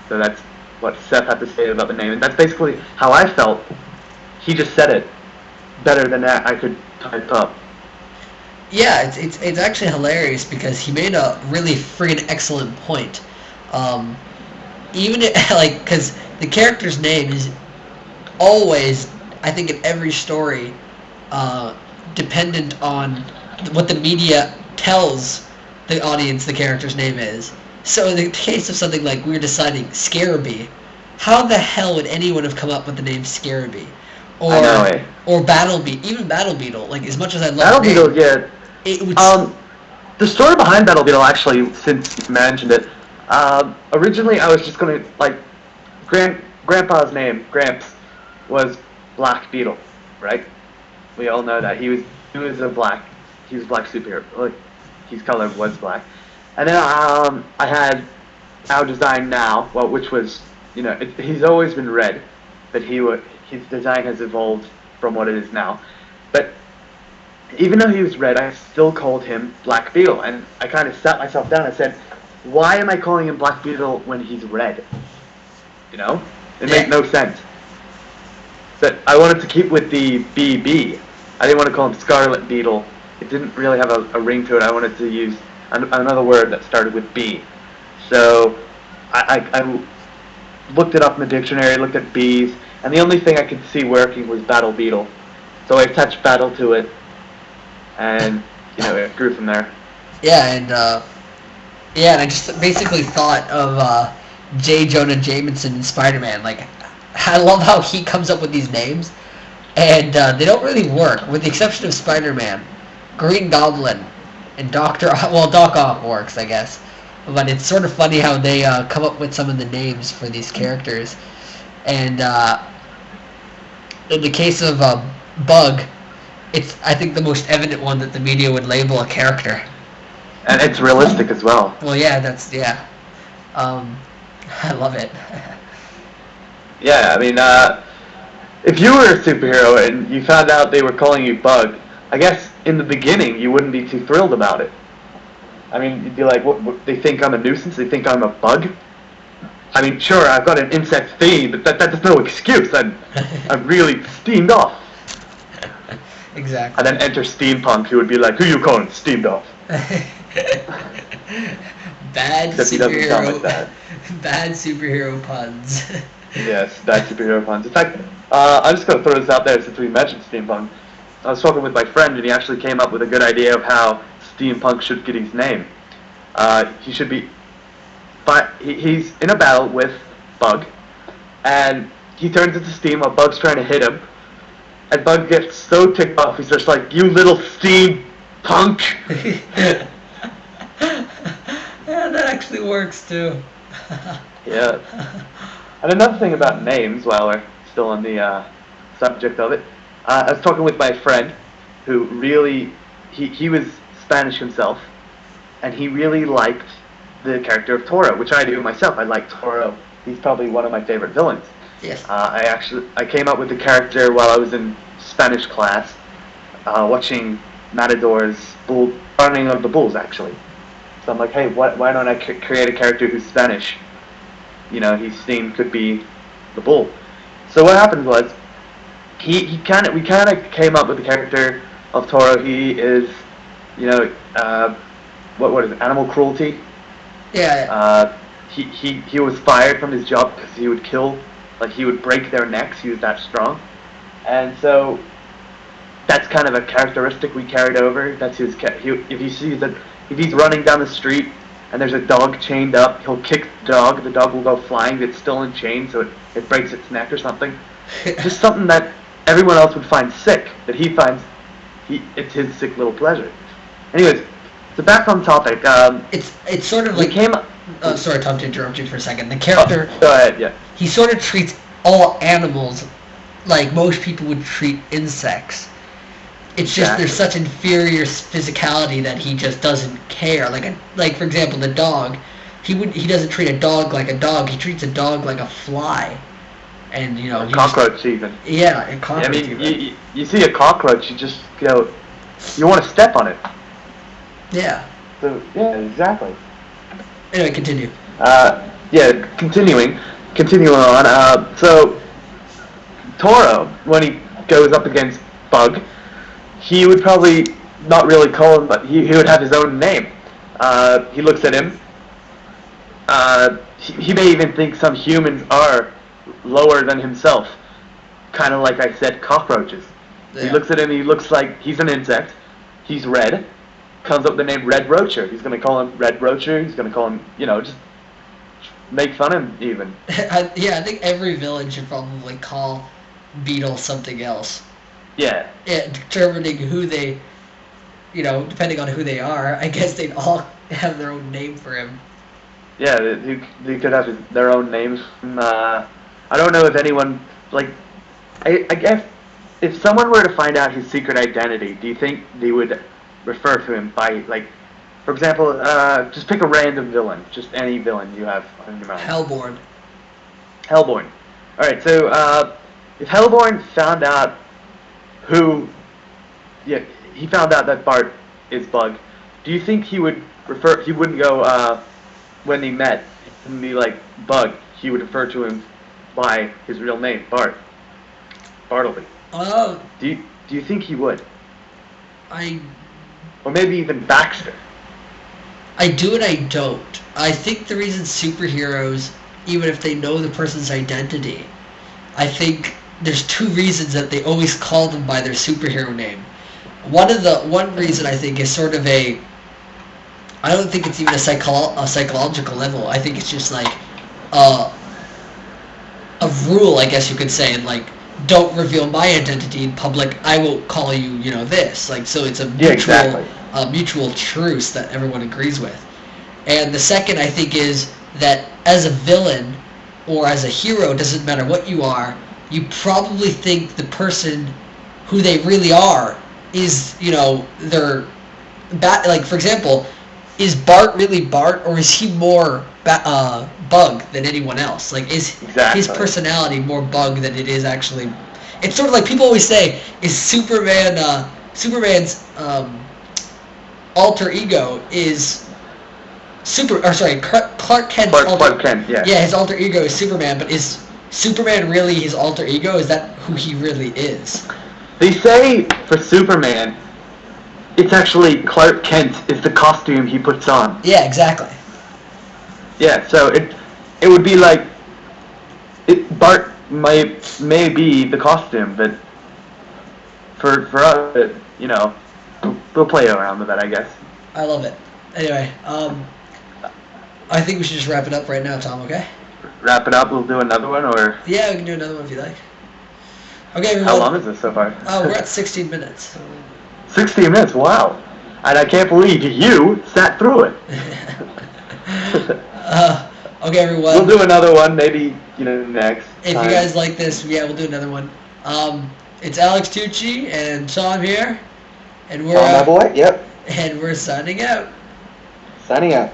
So that's what Seth had to say about the name, and that's basically how I felt. He just said it better than I could type up. Yeah, it's actually hilarious because he made a really friggin' excellent point. Even like, because the character's name is always, I think, in every story, dependent on what the media tells the audience the character's name is. So in the case of something like we're deciding Scarabee, how the hell would anyone have come up with the name Scarabee? Or I know, eh? or even Battle Beetle. Like, as much as I love Battle the name, Beetle, yeah. it would. The story behind Battle Beetle, actually, since you mentioned it, originally I was just gonna like, Grandpa's name, Gramps, was Black Beetle, right? We all know that he was a black superhero. Like, his color was black. And then I had our design now, well, which was, he's always been red, but his design has evolved from what it is now. But even though he was red, I still called him Black Beetle, and I kind of sat myself down and said, why am I calling him Black Beetle when he's red? It made no sense. But I wanted to keep with the BB. I didn't want to call him Scarlet Beetle. It didn't really have a ring to it. I wanted to use another word that started with B. So I looked it up in the dictionary, looked at bees, and the only thing I could see working was Battle Beetle. So I attached Battle to it, and it grew from there. Yeah, and I just basically thought of J. Jonah Jameson in Spider-Man. Like, I love how he comes up with these names, and they don't really work, with the exception of Spider-Man, Green Goblin, and Doc Ock works, I guess. But it's sort of funny how they come up with some of the names for these characters. And in the case of Bug, it's, I think, the most evident one that the media would label a character. And it's realistic as well. Well, yeah, I love it. Yeah, I mean, if you were a superhero and you found out they were calling you Bug, I guess in the beginning you wouldn't be too thrilled about it. I mean, you'd be like, what, they think I'm a nuisance? They think I'm a bug? I mean, sure, I've got an insect theme, but that's no excuse. I'm really steamed off. Exactly. And then enter Steampunk, who would be like, who you calling steamed off? Bad Except he doesn't sound like that. Bad superhero puns. Yes, bad superhero puns. In fact, I'm just going to throw this out there since we mentioned Steampunk. I was talking with my friend, and he actually came up with a good idea of how Steampunk should get his name. He should be... He's in a battle with Bug, and he turns into steam while Bug's trying to hit him. And Bug gets so ticked off, he's just like, you little steampunk! Yeah, that actually works too. Yeah. And another thing about names, while we're still on the subject of it, I was talking with my friend, who really, he was Spanish himself, and he really liked the character of Toro, which I do myself. I like Toro. He's probably one of my favorite villains. Yes. I came up with the character while I was in Spanish class, watching Matador's Running of the Bulls, actually. So I'm like, hey, why don't I create a character who's Spanish? His theme could be the bull. So what happened was, we kind of came up with the character of Toro. He is, what is it, animal cruelty? Yeah. He was fired from his job because he would kill, he would break their necks. He was that strong, and so that's kind of a characteristic we carried over. That's his. If he's running down the street and there's a dog chained up, he'll kick the dog. The dog will go flying. It's still in chains, so it breaks its neck or something. Just something that everyone else would find sick, that he finds it's his sick little pleasure. Anyways, so back on topic. It's sort of like... sorry, Tom, to interrupt you for a second. The character... Oh, go ahead, yeah. He sort of treats all animals like most people would treat insects. It's just there's such inferior physicality that he just doesn't care. Like for example, the dog. He doesn't treat a dog like a dog. He treats a dog like a fly. And a cockroach even. Yeah, a cockroach. I mean, you see a cockroach, you just you want to step on it. Yeah. So yeah, exactly. Anyway, continue. yeah, continuing on. So Toro, when he goes up against Bug, he would probably not really call him, but he would have his own name. He looks at him. He may even think some humans are lower than himself, kind of like I said, cockroaches. Yeah. He looks at him. He looks like he's an insect. He's red. Comes up with the name Red Roacher. He's gonna call him Red Roacher. He's gonna call him, just make fun of him even. I think every villain should probably call Beetle something else. Yeah. Yeah, determining who they, depending on who they are, I guess they'd all have their own name for him. Yeah, they could have their own names. I don't know if anyone, I guess, if someone were to find out his secret identity, do you think they would refer to him by, for example, just pick a random villain, just any villain you have on your mind. Hellborn. Alright, so, if Hellborn found out he found out that Bart is Bug, do you think he wouldn't go, when they met, and be like, Bug, he would refer to him by his real name, Bart. Bartleby. Oh. Do you think he would? Or maybe even Baxter. I do and I don't. I think the reason superheroes, even if they know the person's identity, I think there's two reasons that they always call them by their superhero name. One reason I think is sort of I don't think it's even a psychological level. I think it's just like a rule, I guess you could say, and don't reveal my identity in public. I won't call you, this. So it's a mutual truce that everyone agrees with. And the second, I think, is that as a villain or as a hero, doesn't matter what you are, you probably think the person who they really are is, their for example, is Bart really Bart, or is he more Bug than anyone else? Is his personality more Bug than it is actually? It's sort of like people always say, is Superman's alter ego is Clark Kent's Clark Kent, yeah. Yeah, his alter ego is Superman, but is Superman really his alter ego? Is that who he really is? They say for Superman, it's actually Clark Kent is the costume he puts on. Yeah, exactly. Yeah, so it would be like Bart may be the costume, but for us, we'll play around with that, I guess. I love it. Anyway, I think we should just wrap it up right now, Tom. Okay? Wrap it up. We'll do another one, or yeah, we can do another one if you like. Okay. How long is this so far? We're at 16 minutes. 16 minutes. Wow! And I can't believe you sat through it. Okay, everyone. We'll do another one, maybe next. If you guys like this, yeah, we'll do another one. It's Alex Tucci and Tom here, and we're Tom, my boy. Yep. And we're signing out. Signing out.